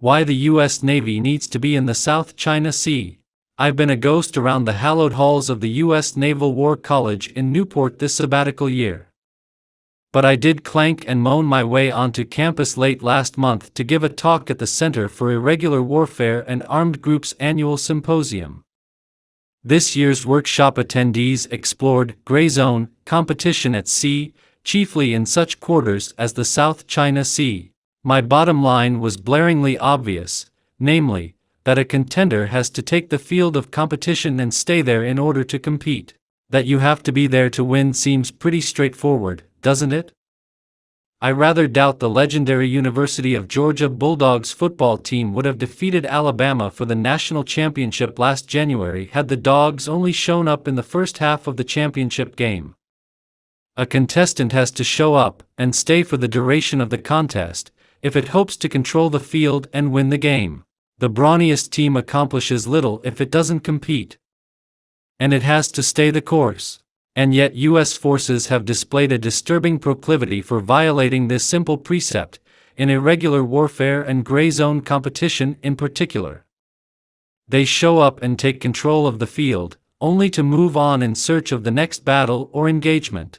Why the U.S. Navy needs to be in the South China Sea. I've been a ghost around the hallowed halls of the U.S. Naval War College in Newport this sabbatical year. But I did clank and moan my way onto campus late last month to give a talk at the Center for Irregular Warfare and Armed Groups annual symposium. This year's workshop attendees explored gray zone competition at sea, chiefly in such quarters as the South China Sea. My bottom line was blaringly obvious, namely, that a contender has to take the field of competition and stay there in order to compete. That you have to be there to win seems pretty straightforward, doesn't it? I rather doubt the legendary University of Georgia Bulldogs football team would have defeated Alabama for the national championship last January had the Dogs only shown up in the first half of the championship game. A contestant has to show up and stay for the duration of the contest if it hopes to control the field and win the game. The brawniest team accomplishes little if it doesn't compete. And it has to stay the course. And yet U.S. forces have displayed a disturbing proclivity for violating this simple precept, in irregular warfare and gray zone competition in particular. They show up and take control of the field, only to move on in search of the next battle or engagement.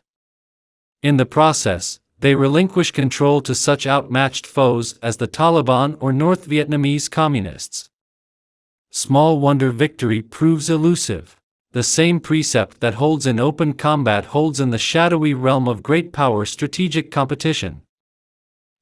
In the process, they relinquish control to such outmatched foes as the Taliban or North Vietnamese communists. Small wonder victory proves elusive. The same precept that holds in open combat holds in the shadowy realm of great power strategic competition.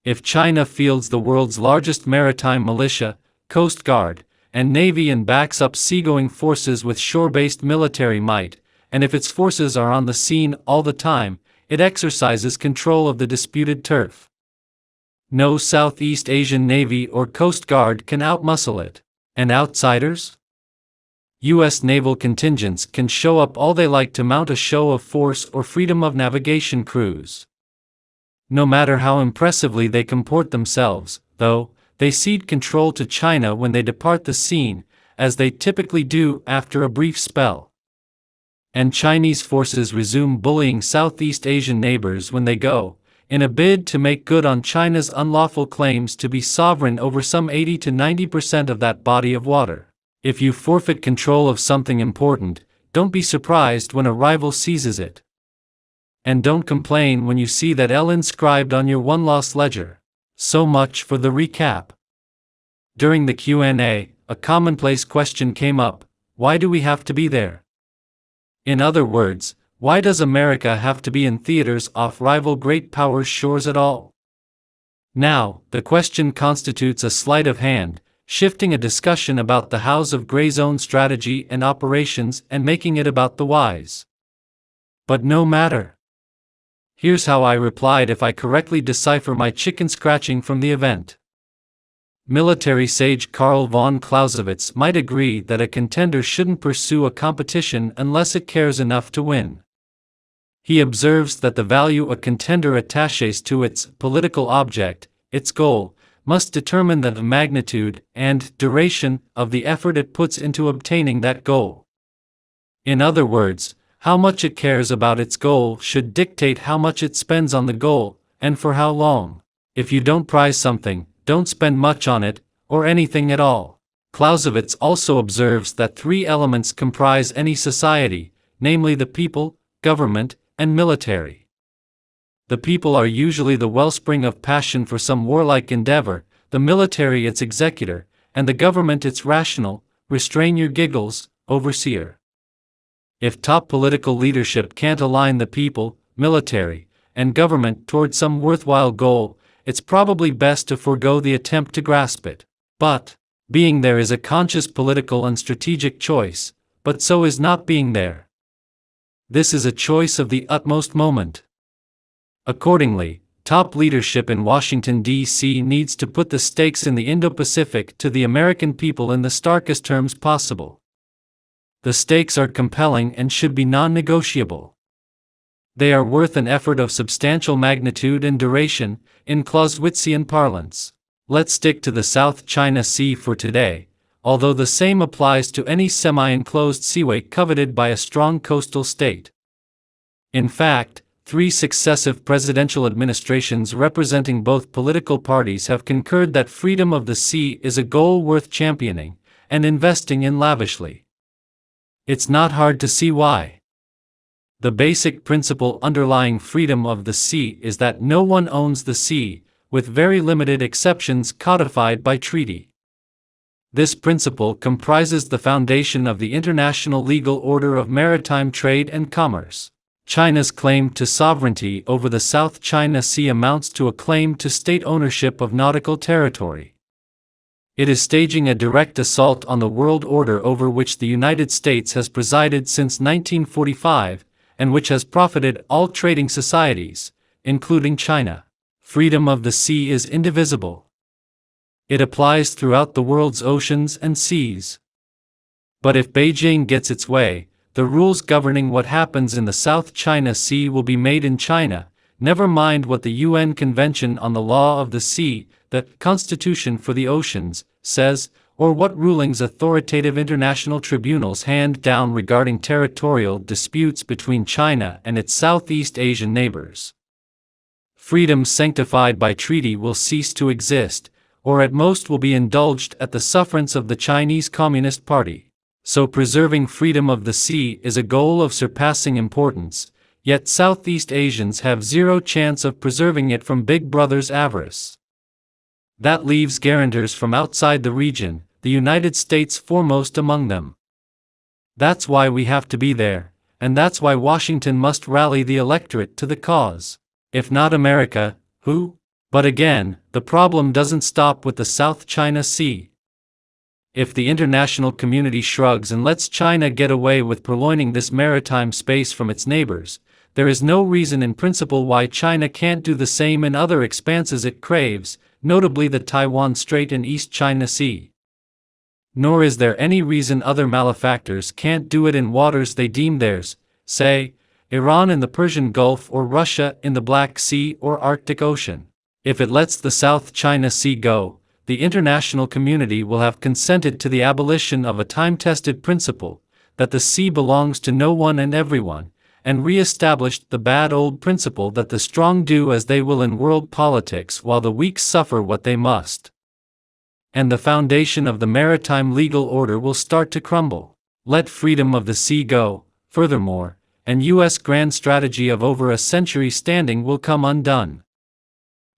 If China fields the world's largest maritime militia, Coast Guard, and Navy and backs up seagoing forces with shore-based military might, and if its forces are on the scene all the time, it exercises control of the disputed turf. No Southeast Asian Navy or Coast Guard can outmuscle it. And outsiders? U.S. naval contingents can show up all they like to mount a show of force or freedom of navigation crews. No matter how impressively they comport themselves, though, they cede control to China when they depart the scene, as they typically do after a brief spell. And Chinese forces resume bullying Southeast Asian neighbors when they go, in a bid to make good on China's unlawful claims to be sovereign over some 80 to 90% of that body of water. If you forfeit control of something important, don't be surprised when a rival seizes it. And don't complain when you see that L inscribed on your one-loss ledger. So much for the recap. During the Q&A, a commonplace question came up: why do we have to be there? In other words, why does America have to be in theaters off rival great powers' shores at all? Now, the question constitutes a sleight of hand, shifting a discussion about the hows of gray zone strategy and operations and making it about the whys. But no matter. Here's how I replied if I correctly decipher my chicken scratching from the event. Military sage Karl von Clausewitz might agree that a contender shouldn't pursue a competition unless it cares enough to win. He observes that the value a contender attaches to its political object, its goal, must determine the magnitude and duration of the effort it puts into obtaining that goal. In other words, how much it cares about its goal should dictate how much it spends on the goal, and for how long. If you don't prize something, don't spend much on it, or anything at all. Clausewitz also observes that three elements comprise any society, namely the people, government, and military. The people are usually the wellspring of passion for some warlike endeavor, the military its executor, and the government its rational, restrain your giggles, overseer. If top political leadership can't align the people, military, and government toward some worthwhile goal, it's probably best to forego the attempt to grasp it. But, being there is a conscious political and strategic choice, but so is not being there. This is a choice of the utmost moment. Accordingly, top leadership in Washington, D.C. needs to put the stakes in the Indo-Pacific to the American people in the starkest terms possible. The stakes are compelling and should be non-negotiable. They are worth an effort of substantial magnitude and duration, in Clausewitzian parlance. Let's stick to the South China Sea for today, although the same applies to any semi-enclosed seaway coveted by a strong coastal state. In fact, 3 successive presidential administrations representing both political parties have concurred that freedom of the sea is a goal worth championing and investing in lavishly. It's not hard to see why. The basic principle underlying freedom of the sea is that no one owns the sea, with very limited exceptions codified by treaty. This principle comprises the foundation of the international legal order of maritime trade and commerce. China's claim to sovereignty over the South China Sea amounts to a claim to state ownership of nautical territory. It is staging a direct assault on the world order over which the United States has presided since 1945, and which has profited all trading societies, including China. Freedom of the sea is indivisible. It applies throughout the world's oceans and seas. But if Beijing gets its way, the rules governing what happens in the South China Sea will be made in China, never mind what the UN Convention on the Law of the Sea, the Constitution for the Oceans, says, or what rulings authoritative international tribunals hand down regarding territorial disputes between China and its Southeast Asian neighbors. Freedom sanctified by treaty will cease to exist, or at most will be indulged at the sufferance of the Chinese Communist Party. So preserving freedom of the sea is a goal of surpassing importance, yet Southeast Asians have zero chance of preserving it from Big Brother's avarice. That leaves guarantors from outside the region, the United States foremost among them. That's why we have to be there, and that's why Washington must rally the electorate to the cause. If not America, who? But again, the problem doesn't stop with the South China Sea. If the international community shrugs and lets China get away with purloining this maritime space from its neighbors, there is no reason in principle why China can't do the same in other expanses it craves, notably the Taiwan Strait and East China Sea. Nor is there any reason other malefactors can't do it in waters they deem theirs, say, Iran in the Persian Gulf or Russia in the Black Sea or Arctic Ocean. If it lets the South China Sea go, the international community will have consented to the abolition of a time-tested principle, that the sea belongs to no one and everyone, and re-established the bad old principle that the strong do as they will in world politics while the weak suffer what they must. And the foundation of the maritime legal order will start to crumble. Let freedom of the sea go, furthermore, and U.S. grand strategy of over a century standing will come undone.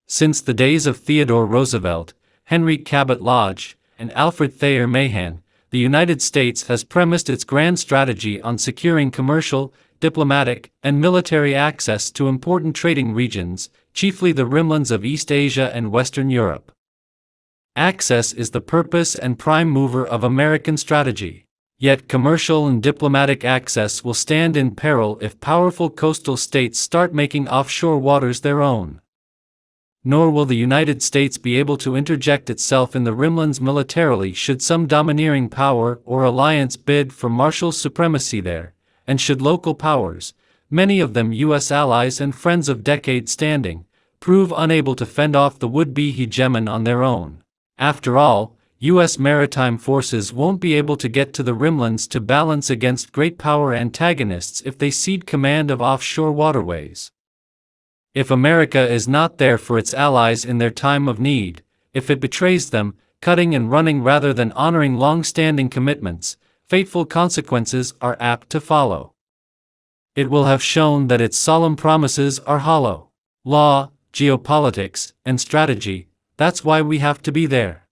Since the days of Theodore Roosevelt, Henry Cabot Lodge, and Alfred Thayer Mahan, the United States has premised its grand strategy on securing commercial, diplomatic, and military access to important trading regions, chiefly the rimlands of East Asia and Western Europe. Access is the purpose and prime mover of American strategy. Yet commercial and diplomatic access will stand in peril if powerful coastal states start making offshore waters their own. Nor will the United States be able to interject itself in the rimlands militarily should some domineering power or alliance bid for martial supremacy there, and should local powers, many of them U.S. allies and friends of decade standing, prove unable to fend off the would-be hegemon on their own. After all, U.S. maritime forces won't be able to get to the rimlands to balance against great power antagonists if they cede command of offshore waterways. If America is not there for its allies in their time of need, if it betrays them, cutting and running rather than honoring long-standing commitments, fateful consequences are apt to follow. It will have shown that its solemn promises are hollow. Law, geopolitics, and strategy, that's why we have to be there.